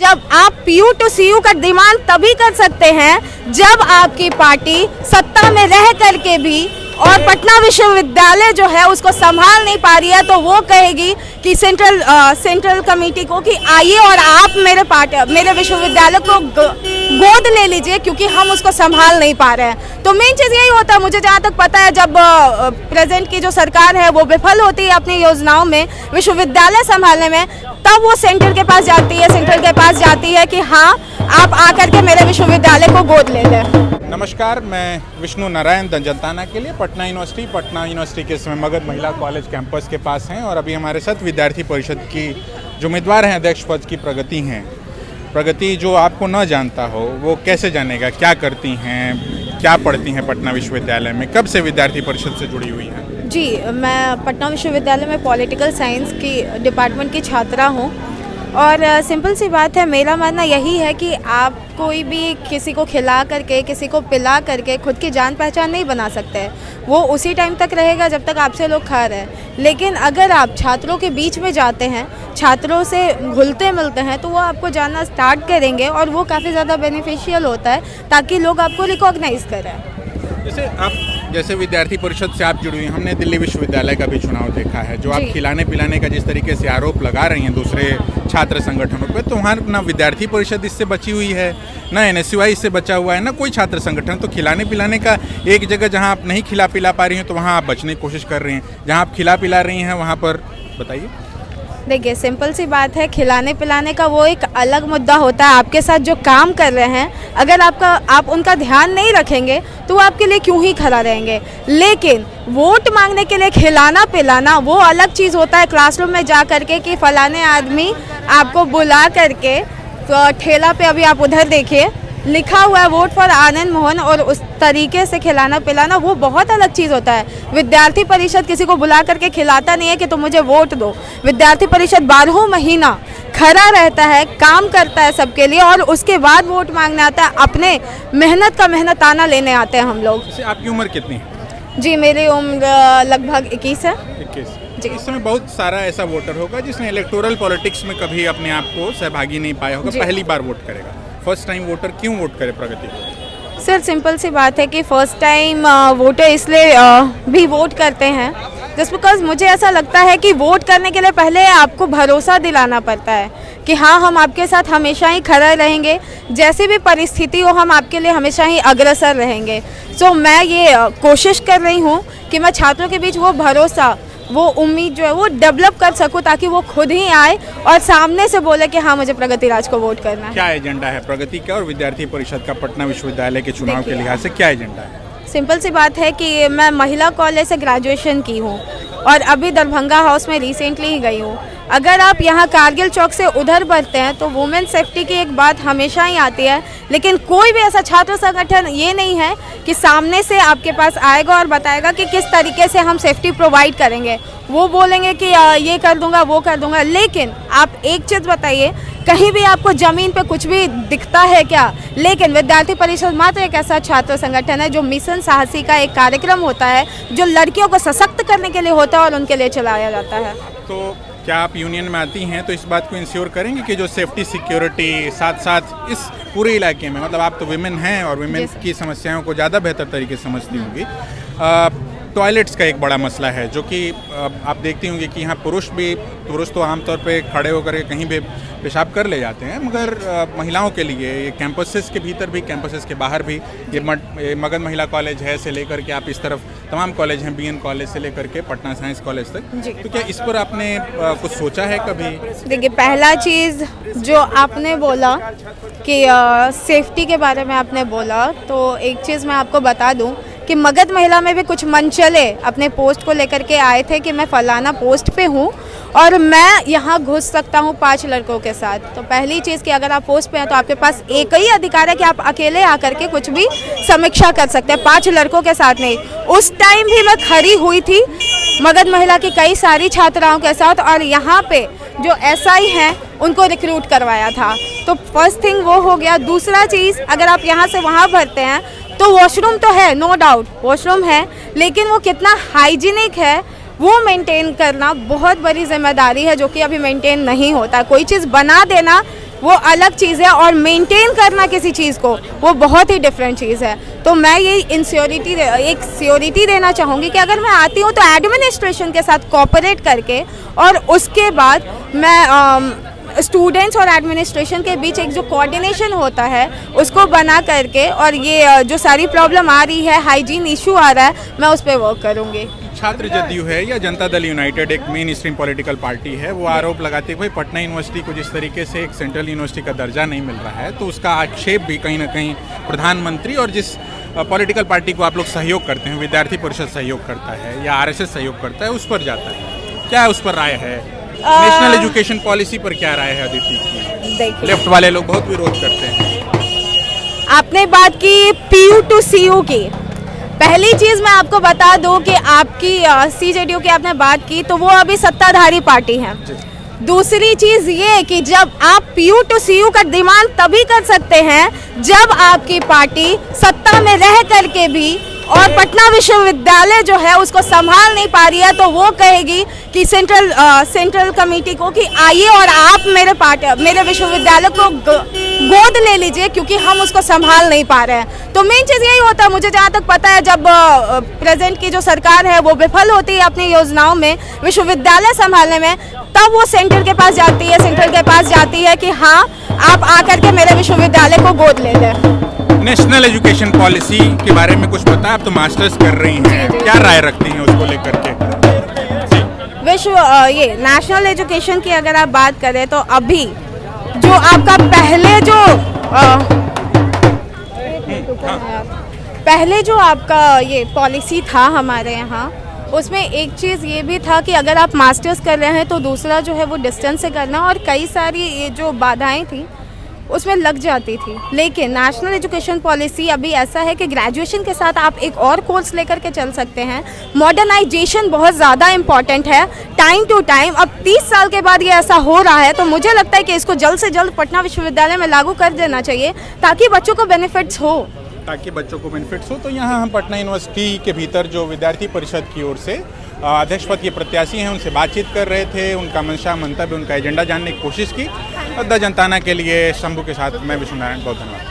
जब आप PU to CU का डिमांड तभी कर सकते हैं जब आपकी पार्टी सत्ता में रह करके भी और पटना विश्वविद्यालय जो है उसको संभाल नहीं पा रही है, तो वो कहेगी कि सेंट्रल कमेटी को कि आइए और आप मेरे विश्वविद्यालय को गोद ले लीजिए क्योंकि हम उसको संभाल नहीं पा रहे हैं। तो मेन चीज़ यही होता है, मुझे जहाँ तक पता है, जब प्रेजेंट की जो सरकार है वो विफल होती है अपनी योजनाओं में विश्वविद्यालय संभालने में, तब वो सेंटर के पास जाती है कि हाँ आप आकर के मेरे विश्वविद्यालय को गोद ले लें। नमस्कार, मैं विष्णु नारायण जनताना के लिए पटना यूनिवर्सिटी के समय मगध महिला कॉलेज कैंपस के पास हैं और अभी हमारे साथ विद्यार्थी परिषद की जो उम्मीदवार हैं अध्यक्ष पद की प्रगति हैं। प्रगति जो आपको न जानता हो वो कैसे जानेगा, क्या करती हैं, क्या पढ़ती हैं पटना विश्वविद्यालय में, कब से विद्यार्थी परिषद से जुड़ी हुई हैं? जी, मैं पटना विश्वविद्यालय में पॉलिटिकल साइंस की डिपार्टमेंट की छात्रा हूँ और सिंपल सी बात है, मेरा मानना यही है कि आप कोई भी किसी को खिला करके, किसी को पिला करके खुद की जान पहचान नहीं बना सकते। वो उसी टाइम तक रहेगा जब तक आपसे लोग खा रहे हैं, लेकिन अगर आप छात्रों के बीच में जाते हैं, छात्रों से घुलते मिलते हैं, तो वो आपको जानना स्टार्ट करेंगे और वो काफ़ी ज़्यादा बेनिफिशियल होता है ताकि लोग आपको रिकॉग्नाइज़ करें। जैसे विद्यार्थी परिषद से आप जुड़ी हुई, हमने दिल्ली विश्वविद्यालय का भी चुनाव देखा है, जो आप खिलाने पिलाने का जिस तरीके से आरोप लगा रही हैं दूसरे छात्र संगठनों पे, तो वहाँ ना विद्यार्थी परिषद इससे बची हुई है, ना एनएसयूआई इससे बचा हुआ है, ना कोई छात्र संगठन। तो खिलाने पिलाने का एक जगह जहाँ आप नहीं खिला पिला पा रही हैं तो वहाँ आप बचने की कोशिश कर रही हैं, जहाँ आप खिला पिला रही हैं वहाँ पर बताइए। देखिए, सिंपल सी बात है, खिलाने पिलाने का वो एक अलग मुद्दा होता है। आपके साथ जो काम कर रहे हैं, अगर आप उनका ध्यान नहीं रखेंगे तो वो आपके लिए क्यों ही खड़ा रहेंगे। लेकिन वोट मांगने के लिए खिलाना पिलाना वो अलग चीज़ होता है। क्लासरूम में जा करके कि फलाने आदमी आपको बुला करके तो ठेला पे, अभी आप उधर देखिए लिखा हुआ है वोट फॉर आनंद मोहन, और उस तरीके से खिलाना पिलाना वो बहुत अलग चीज़ होता है। विद्यार्थी परिषद किसी को बुला करके खिलाता नहीं है कि तुम मुझे वोट दो। विद्यार्थी परिषद 12 महीना खड़ा रहता है, काम करता है सबके लिए, और उसके बाद वोट मांगने आता है। अपने मेहनत का मेहनताना लेने आते हैं हम लोग। आपकी उम्र कितनी है? जी, मेरी उम्र लगभग 21 है। 21। इस समय बहुत सारा ऐसा वोटर होगा जिसने इलेक्टोरल पॉलिटिक्स में कभी अपने आप को सहभागी नहीं पाया होगा, पहली बार वोट करेगा। फर्स्ट टाइम वोटर क्यों वोट करे प्रगति को? सर, सिंपल सी बात है कि फर्स्ट टाइम वोटर इसलिए भी वोट करते हैं जस्ट बिकॉज मुझे ऐसा लगता है कि वोट करने के लिए पहले आपको भरोसा दिलाना पड़ता है कि हाँ, हम आपके साथ हमेशा ही खड़े रहेंगे, जैसी भी परिस्थिति हो हम आपके लिए हमेशा ही अग्रसर रहेंगे। सो मैं ये कोशिश कर रही हूँ कि मैं छात्रों के बीच वो भरोसा, वो उम्मीद जो है वो डेवलप कर सकूं ताकि वो खुद ही आए और सामने से बोले कि हाँ, मुझे प्रगति राज को वोट करना है। क्या एजेंडा है प्रगति का और विद्यार्थी परिषद का पटना विश्वविद्यालय के चुनाव के लिहाज से क्या एजेंडा है? सिंपल सी बात है कि मैं महिला कॉलेज से ग्रेजुएशन की हूँ और अभी दरभंगा हाउस में रिसेंटली ही गई हूँ। अगर आप यहाँ कारगिल चौक से उधर बढ़ते हैं तो वुमेन सेफ्टी की एक बात हमेशा ही आती है, लेकिन कोई भी ऐसा छात्र संगठन ये नहीं है कि सामने से आपके पास आएगा और बताएगा कि किस तरीके से हम सेफ्टी प्रोवाइड करेंगे। वो बोलेंगे कि ये कर दूंगा, वो कर दूंगा, लेकिन आप एक चीज़ बताइए, कहीं भी आपको ज़मीन पे कुछ भी दिखता है क्या? लेकिन विद्यार्थी परिषद मात्र एक ऐसा छात्र संगठन है जो मिशन साहसी का एक कार्यक्रम होता है जो लड़कियों को सशक्त करने के लिए होता है और उनके लिए चलाया जाता है। तो क्या आप यूनियन में आती हैं तो इस बात को इंश्योर करेंगे कि जो सेफ्टी सिक्योरिटी साथ साथ इस पूरे इलाके में, मतलब आप तो विमेन हैं और विमेन की समस्याओं को ज़्यादा बेहतर तरीके से समझती होंगी। टॉयलेट्स का एक बड़ा मसला है जो कि आप देखती होंगी कि यहाँ पुरुष तो आमतौर पे खड़े होकर के कहीं भी पेशाब कर ले जाते हैं, मगर महिलाओं के लिए ये कैंपसेस के भीतर भी, कैंपसेस के बाहर भी, ये मगध महिला कॉलेज है से लेकर के आप इस तरफ तमाम कॉलेज हैं, बीएन कॉलेज से लेकर के पटना साइंस कॉलेज तक। तो क्या इस पर आपने कुछ सोचा है कभी? देखिए, पहला चीज़ जो आपने बोला कि सेफ्टी के बारे में आपने बोला, तो एक चीज़ मैं आपको बता दूं कि मगध महिला में भी कुछ मनचले अपने पोस्ट को लेकर के आए थे कि मैं फलाना पोस्ट पे हूँ और मैं यहाँ घुस सकता हूँ 5 लड़कों के साथ। तो पहली चीज़ कि अगर आप पोस्ट पे हैं तो आपके पास एक ही अधिकार है कि आप अकेले आकर के कुछ भी समीक्षा कर सकते हैं, 5 लड़कों के साथ नहीं। उस टाइम भी मैं खड़ी हुई थी मगध महिला की कई सारी छात्राओं के साथ और यहाँ पे जो एसआई हैं उनको रिक्रूट करवाया था। तो फर्स्ट थिंग वो हो गया। दूसरा चीज़, अगर आप यहाँ से वहाँ भरते हैं तो वॉशरूम तो है, नो डाउट वॉशरूम है, लेकिन वो कितना हाइजीनिक है वो मेंटेन करना बहुत बड़ी जिम्मेदारी है जो कि अभी मेंटेन नहीं होता। कोई चीज़ बना देना वो अलग चीज़ है और मेंटेन करना किसी चीज़ को वो बहुत ही डिफरेंट चीज़ है। तो मैं ये एक श्योरिटी देना चाहूँगी कि अगर मैं आती हूँ तो एडमिनिस्ट्रेशन के साथ कोऑपरेट करके और उसके बाद मैं स्टूडेंट्स और एडमिनिस्ट्रेशन के बीच एक जो कोऑर्डिनेशन होता है उसको बना करके और ये जो सारी प्रॉब्लम आ रही है, हाइजीन इशू आ रहा है, मैं उस पर वर्क करूँगी। छात्र जदयू है या जनता दल यूनाइटेड एक मेन स्ट्रीम पॉलिटिकल पार्टी है, वो आरोप लगाते हुए पटना यूनिवर्सिटी को जिस तरीके से एक सेंट्रल यूनिवर्सिटी का दर्जा नहीं मिल रहा है, तो उसका आक्षेप भी कहीं ना कहीं प्रधानमंत्री और जिस पॉलिटिकल पार्टी को आप लोग सहयोग करते हैं, विद्यार्थी परिषद सहयोग करता है या आरएसएस सहयोग करता है, उस पर जाता है। क्या उस पर राय है? नेशनल एजुकेशन पॉलिसी पर क्या राय है अदिति की? देखिए, लेफ्ट वाले लोग बहुत विरोध करते हैं। आपने बात की PU to CU की। पहली चीज़ मैं आपको बता दूं कि आपकी CJDU की आपने बात की तो वो अभी सत्ताधारी पार्टी है। दूसरी चीज़ ये कि जब आप PU to CU का डिमांड तभी कर सकते हैं जब आपकी पार्टी सत्ता में रह करके भी और पटना विश्वविद्यालय जो है उसको संभाल नहीं पा रही है, तो वो कहेगी कि सेंट्रल कमेटी को कि आइए और आप मेरे विश्वविद्यालय को गोद ले लीजिए क्योंकि हम उसको संभाल नहीं पा रहे हैं। तो मेन चीज़ यही होता है, मुझे जहाँ तक पता है, जब प्रेजेंट की जो सरकार है वो विफल होती है अपनी योजनाओं में विश्वविद्यालय संभालने में, तब वो सेंटर के पास जाती है कि हाँ आप आकर के मेरे विश्वविद्यालय को गोद ले लें। नेशनल एजुकेशन पॉलिसी के बारे में कुछ पता? आप तो मास्टर्स कर रही हैं, क्या राय रखती हैं उसको लेकर के? ये नेशनल एजुकेशन की अगर आप बात करें तो अभी जो आपका पहले जो आपका ये पॉलिसी था हमारे यहाँ, उसमें एक चीज़ ये भी था कि अगर आप मास्टर्स कर रहे हैं तो दूसरा जो है वो डिस्टेंस से करना, और कई सारी ये जो बाधाएं थी उसमें लग जाती थी। लेकिन नेशनल एजुकेशन पॉलिसी अभी ऐसा है कि ग्रेजुएशन के साथ आप एक और कोर्स लेकर के चल सकते हैं। मॉडर्नाइजेशन बहुत ज़्यादा इम्पॉर्टेंट है, टाइम टू टाइम। अब 30 साल के बाद ये ऐसा हो रहा है तो मुझे लगता है कि इसको जल्द से जल्द पटना विश्वविद्यालय में लागू कर देना चाहिए ताकि बच्चों को बेनिफिट्स हो। तो यहाँ हम पटना यूनिवर्सिटी के भीतर जो विद्यार्थी परिषद की ओर से अध्यक्ष पद के प्रत्याशी हैं उनसे बातचीत कर रहे थे, उनका मंशा मंतव्य, उनका एजेंडा जानने की कोशिश की। द जनताना के लिए शंभू के साथ मैं विष्णु नारायण, बहुत धन्यवाद।